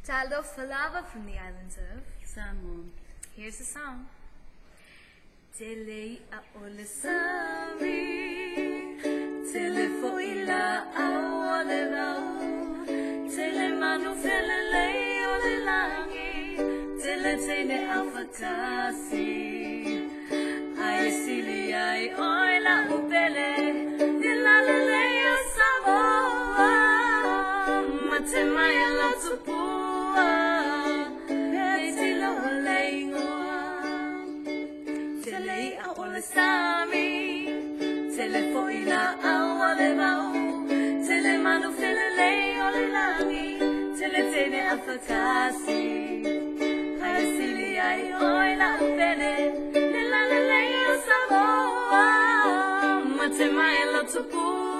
Child of Falava from the islands of Samoa. Here's the song. Tele a olasami, tele fo ila awalera, tele manu felele olelangi, tele tene afatasi, ay sili ay oila upele, nilalele Samoa, matemaya la tupua, petilo olengoa. Tele a olasami, tele fo ila awalebao, tele manu felele olelangi, tele tene afatasi, ay sili ay oila upele, nilalele Samoa, matemaya la tupua.